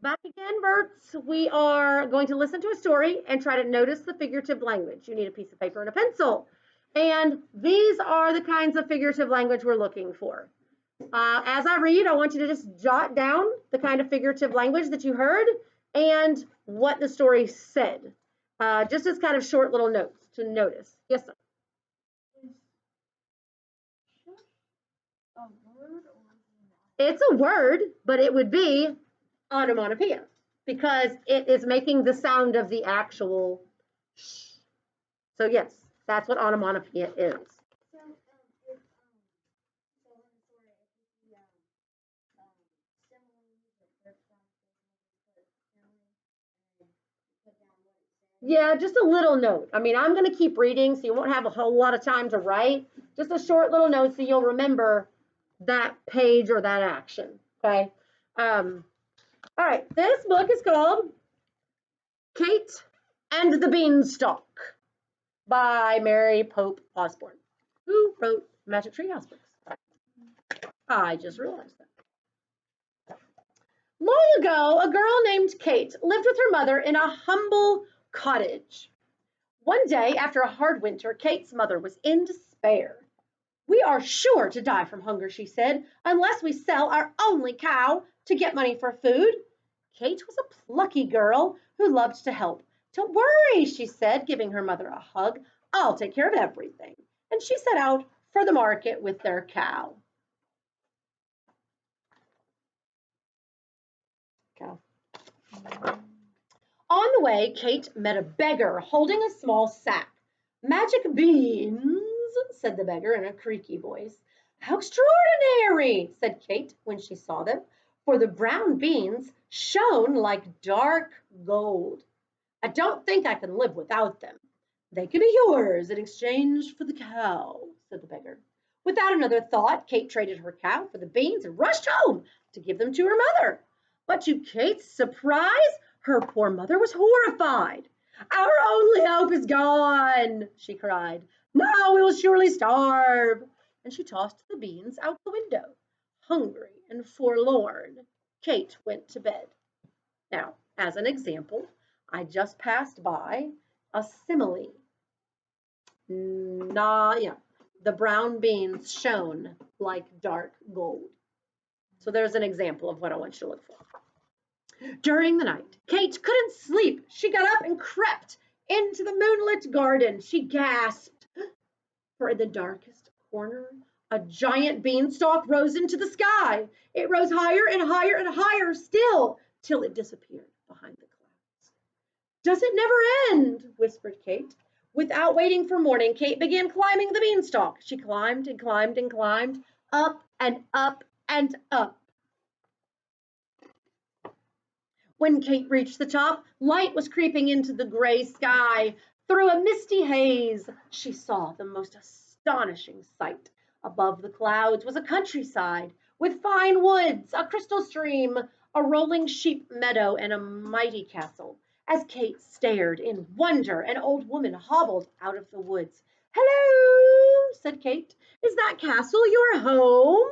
Back again, Berts. We are going to listen to a story and try to notice the figurative language. You need a piece of paper and a pencil. And these are the kinds of figurative language we're looking for. As I read, I want you to just jot down the kind of figurative language that you heard and what the story said, just as kind of short little notes to notice. Yes, sir. It's a word, but it would be onomatopoeia because it is making the sound of the actual sh. So yes, that's what onomatopoeia is. Yeah, just a little note. I mean, I'm going to keep reading, so you won't have a whole lot of time to write. Just a short little note so you'll remember that page or that action. Okay. All right. This book is called Kate and the Beanstalk by Mary Pope Osborne, who wrote Magic Tree House books. I just realized that. Long ago, a girl named Kate lived with her mother in a humble cottage. One day, after a hard winter, Kate's mother was in despair. "We are sure to die from hunger," she said, "unless we sell our only cow to get money for food." Kate was a plucky girl who loved to help. "Don't worry," she said, giving her mother a hug. "I'll take care of everything." And she set out for the market with their cow. On the way, Kate met a beggar holding a small sack. "Magic beans," said the beggar in a creaky voice. "How extraordinary," said Kate when she saw them, for the brown beans shone like dark gold. "I don't think I can live without them." "They can be yours in exchange for the cow," said the beggar. Without another thought, Kate traded her cow for the beans and rushed home to give them to her mother. But to Kate's surprise, her poor mother was horrified. "Our only hope is gone," she cried. "Now we will surely starve." And she tossed the beans out the window. Hungry and forlorn, Kate went to bed. Now, as an example, I just passed by a simile. Yeah, the brown beans shone like dark gold. So there's an example of what I want you to look for. During the night, Kate couldn't sleep. She got up and crept into the moonlit garden. She gasped, for in the darkest corner, a giant beanstalk rose into the sky. It rose higher and higher and higher still, till it disappeared behind the clouds. "Does it never end?" whispered Kate. Without waiting for morning, Kate began climbing the beanstalk. She climbed and climbed and climbed, up and up and up. When Kate reached the top, light was creeping into the gray sky. Through a misty haze, she saw the most astonishing sight. Above the clouds was a countryside with fine woods, a crystal stream, a rolling sheep meadow, and a mighty castle. As Kate stared in wonder, an old woman hobbled out of the woods. "Hello," said Kate. "Is that castle your home?"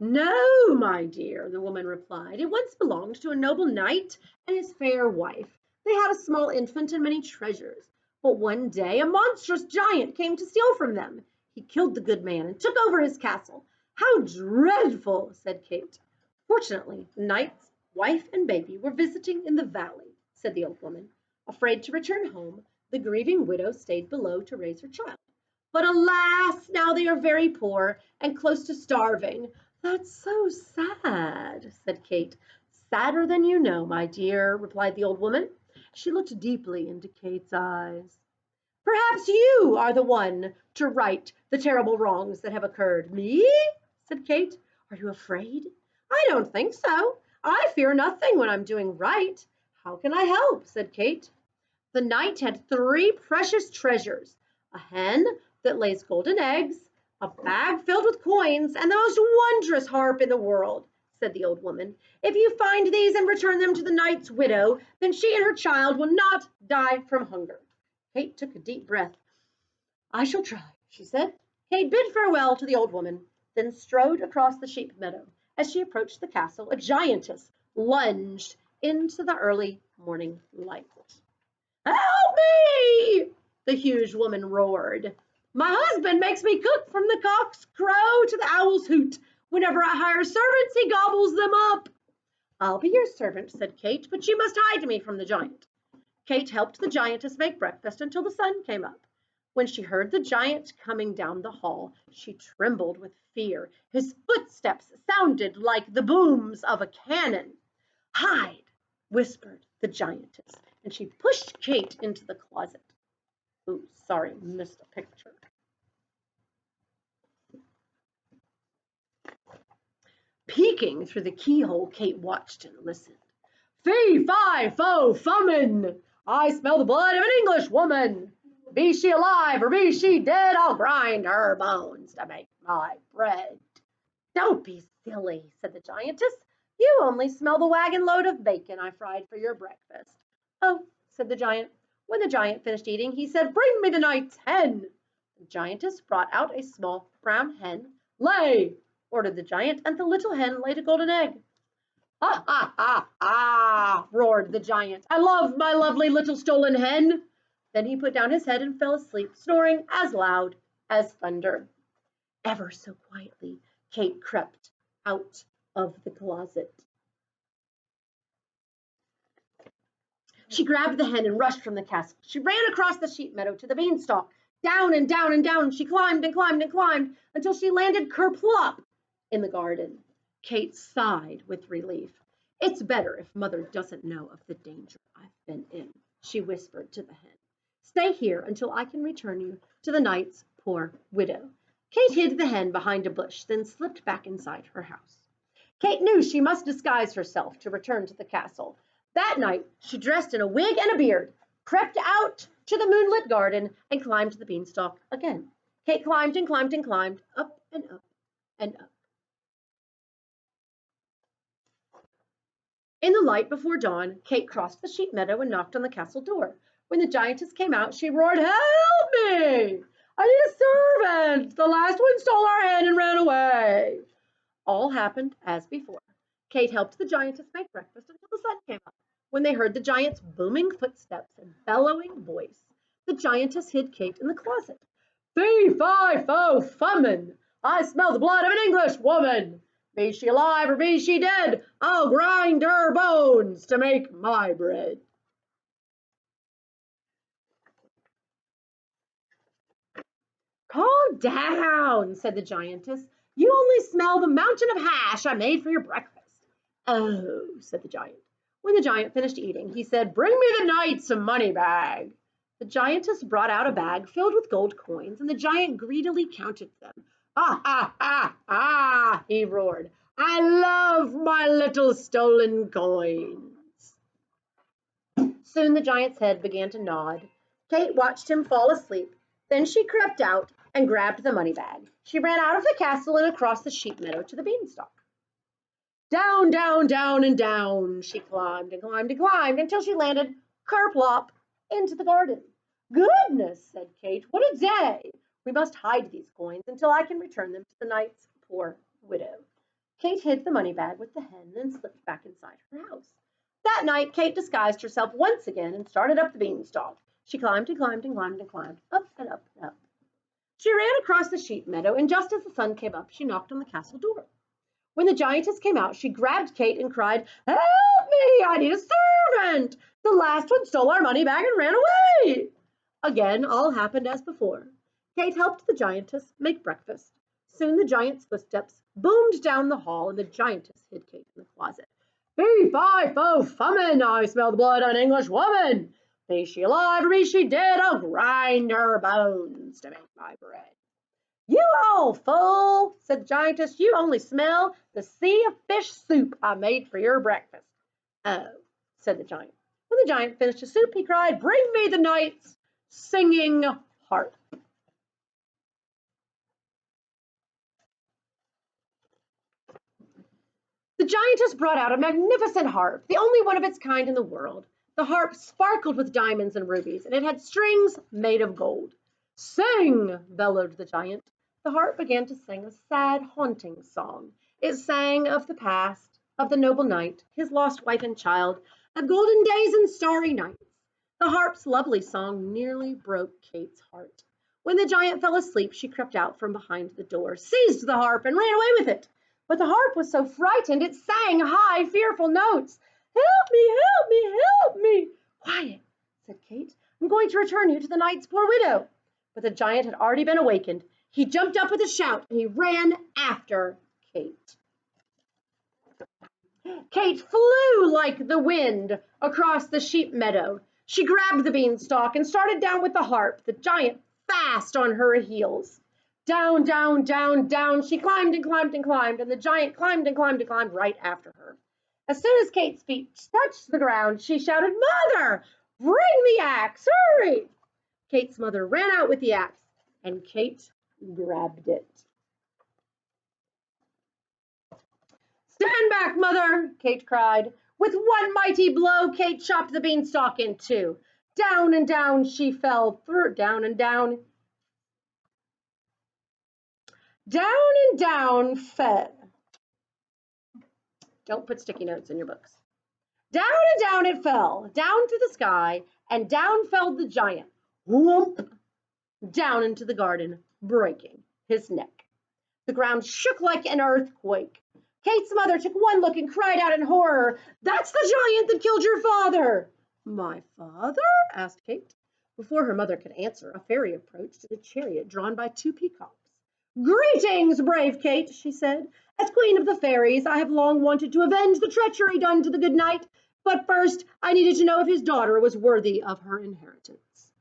"No, my dear," the woman replied. "It once belonged to a noble knight and his fair wife. They had a small infant and many treasures. But one day a monstrous giant came to steal from them. He killed the good man and took over his castle." "How dreadful," said Kate. "Fortunately, the knight's wife and baby were visiting in the valley," said the old woman. Afraid to return home, the grieving widow stayed below to raise her child. "But alas, now they are very poor and close to starving." "That's so sad," said Kate. "Sadder than you know, my dear," replied the old woman. She looked deeply into Kate's eyes. "Perhaps you are the one to right the terrible wrongs that have occurred." "Me?" said Kate. "Are you afraid?" "I don't think so. I fear nothing when I'm doing right." "How can I help?" said Kate. "The knight had 3 precious treasures: a hen that lays golden eggs, a bag filled with coins, and the most wondrous harp in the world," said the old woman. "If you find these and return them to the knight's widow, then she and her child will not die from hunger." Kate took a deep breath. "I shall try," she said. Kate bid farewell to the old woman then strode across the sheep meadow. As she approached the castle, a giantess lunged into the early morning light. "Help me!" the huge woman roared. "My husband makes me cook from the cock's crow to the owl's hoot. Whenever I hire servants, he gobbles them up." "I'll be your servant," said Kate, "but you must hide me from the giant." Kate helped the giantess make breakfast until the sun came up. When she heard the giant coming down the hall, she trembled with fear. His footsteps sounded like the booms of a cannon. "Hide," whispered the giantess, and she pushed Kate into the closet. Ooh, sorry, missed a picture. Peeking through the keyhole, Kate watched and listened. "Fee, fi, fo, fummin! I smell the blood of an English woman. Be she alive or be she dead, I'll grind her bones to make my bread." "Don't be silly," said the giantess. "You only smell the wagon load of bacon I fried for your breakfast." "Oh," said the giant. When the giant finished eating, he said, "Bring me the night's hen." The giantess brought out a small brown hen. "Lay," ordered the giant, and the little hen laid a golden egg. "Ha, ha, ha, ha!" roared the giant. "I love my lovely little stolen hen." Then he put down his head and fell asleep, snoring as loud as thunder. Ever so quietly, Kate crept out of the closet. She grabbed the hen and rushed from the castle. She ran across the sheep meadow to the beanstalk. Down and down and down she climbed and climbed and climbed until she landed kerplop in the garden. Kate sighed with relief. "It's better if Mother doesn't know of the danger I've been in," she whispered to the hen. "Stay here until I can return you to the knight's poor widow." Kate hid the hen behind a bush, then slipped back inside her house. Kate knew she must disguise herself to return to the castle. That night, she dressed in a wig and a beard, crept out to the moonlit garden, and climbed the beanstalk again. Kate climbed and climbed and climbed, up and up and up. In the light before dawn, Kate crossed the sheep meadow and knocked on the castle door. When the giantess came out, she roared, "Help me! I need a servant! The last one stole our hen and ran away." All happened as before. Kate helped the giantess make breakfast until the sun came up. When they heard the giant's booming footsteps and bellowing voice, the giantess hid Kate in the closet. "Fee, fi, fo, fummin! I smell the blood of an English woman. Be she alive or be she dead, I'll grind her bones to make my bread." "Calm down," said the giantess. "You only smell the mountain of hash I made for your breakfast." "Oh," said the giant. When the giant finished eating, he said, "Bring me the knight's money bag." The giantess brought out a bag filled with gold coins, and the giant greedily counted them. "Ah, ah, ah, ah," he roared. "I love my little stolen coins." Soon the giant's head began to nod. Kate watched him fall asleep. Then she crept out and grabbed the money bag. She ran out of the castle and across the sheep meadow to the beanstalk. Down, down, down, and down she climbed and climbed and climbed until she landed kerplop into the garden. "Goodness," said Kate, "what a day! We must hide these coins until I can return them to the knight's poor widow." Kate hid the money bag with the hen, then slipped back inside her house. That night, Kate disguised herself once again and started up the beanstalk. She climbed and climbed and climbed and climbed, up and up and up. She ran across the sheep meadow, and just as the sun came up, she knocked on the castle door. When the giantess came out, she grabbed Kate and cried, "Help me! I need a servant! The last one stole our money bag and ran away." Again, all happened as before. Kate helped the giantess make breakfast. Soon the giant's footsteps boomed down the hall, and the giantess hid Kate in the closet. "Fee, fi, fo, fummin! I smell the blood of an English woman. Be she alive or be she dead, I'll grind her bones to make my bread." "You old fool," said the giantess, "you only smell the sea of fish soup I made for your breakfast." "Oh," said the giant. When the giant finished his soup, he cried, "Bring me the knight's singing harp." The giantess brought out a magnificent harp, the only one of its kind in the world. The harp sparkled with diamonds and rubies, and it had strings made of gold. "Sing," bellowed the giant. the harp began to sing a sad, haunting song. It sang of the past, of the noble knight, his lost wife and child, of golden days and starry nights. The harp's lovely song nearly broke Kate's heart. When the giant fell asleep, she crept out from behind the door, seized the harp, and ran away with it. But the harp was so frightened, it sang high, fearful notes. Help me, help me, help me. Quiet, said Kate. I'm going to return you to the knight's poor widow. But the giant had already been awakened. He jumped up with a shout, and he ran after Kate. Kate flew like the wind across the sheep meadow. She grabbed the beanstalk and started down with the harp, the giant fast on her heels. Down, down, down, down. She climbed and climbed and climbed, and the giant climbed and climbed and climbed right after her. As soon as Kate's feet touched the ground, she shouted, Mother, bring the axe, hurry! Kate's mother ran out with the axe, and Kate grabbed it. Stand back, Mother, Kate cried. With one mighty blow, Kate chopped the beanstalk in two. Down and down she fell, down and down. Down and down fell. Don't put sticky notes in your books. Down and down it fell, down to the sky, and down fell the giant. Whoomp! Down into the garden, breaking his neck. The ground shook like an earthquake. Kate's mother took one look and cried out in horror, That's the giant that killed your father! My father? Asked Kate. Before her mother could answer, a fairy approached in a chariot drawn by two peacocks. Greetings, brave Kate, she said. As queen of the fairies, I have long wanted to avenge the treachery done to the good knight, but first I needed to know if his daughter was worthy of her inheritance.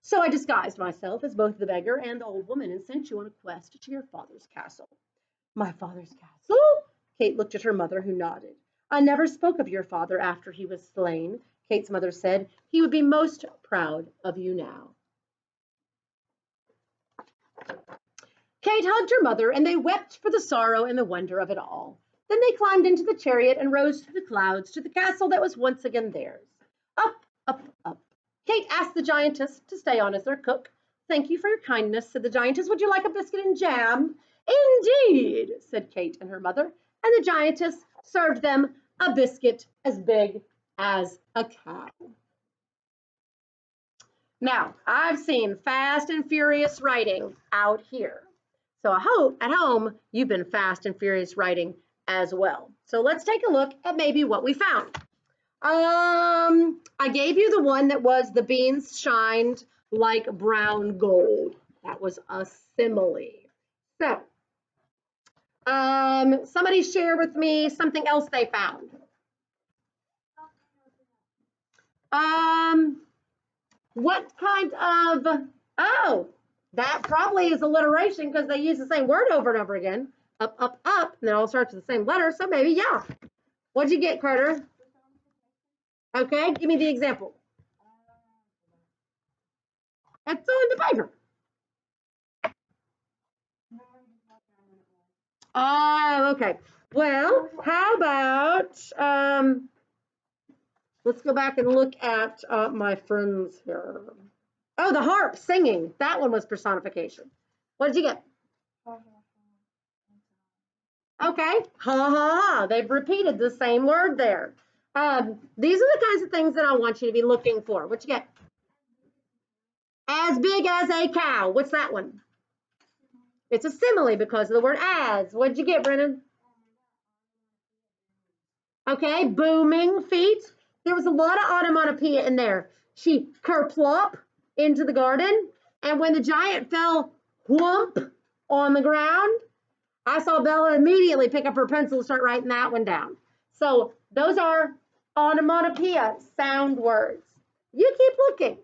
So I disguised myself as both the beggar and the old woman and sent you on a quest to your father's castle. My father's castle? Kate looked at her mother, who nodded. I never spoke of your father after he was slain, Kate's mother said. He would be most proud of you now. Kate hugged her mother, and they wept for the sorrow and the wonder of it all. Then they climbed into the chariot and rose through the clouds to the castle that was once again theirs. Up, up, up. Kate asked the giantess to stay on as their cook. Thank you for your kindness, said the giantess. Would you like a biscuit and jam? Indeed, said Kate and her mother, and the giantess served them a biscuit as big as a cow. Now, I've seen Fast and Furious writing out here. So I hope at home you've been fast and furious writing as well. So let's take a look at maybe what we found. I gave you the one that was the beans shined like brown gold. That was a simile. So somebody share with me something else they found. What kind of, oh, that probably is alliteration because they use the same word over and over again. Up, up, up, and it all starts with the same letter, so maybe, yeah. What'd you get, Carter? Okay, give me the example. It's on the paper. Oh, okay. Well, how about, let's go back and look at my friends here. Oh, the harp singing. That one was personification. What did you get? Okay, ha ha ha. They've repeated the same word there. These are the kinds of things that I want you to be looking for. What you get? As big as a cow. What's that one? It's a simile because of the word as. What did you get, Brennan? Okay, booming feet. There was a lot of onomatopoeia in there. She kerplop into the garden, and when the giant fell whump on the ground, I saw Bella immediately pick up her pencil and start writing that one down. So those are onomatopoeia, sound words. You keep looking.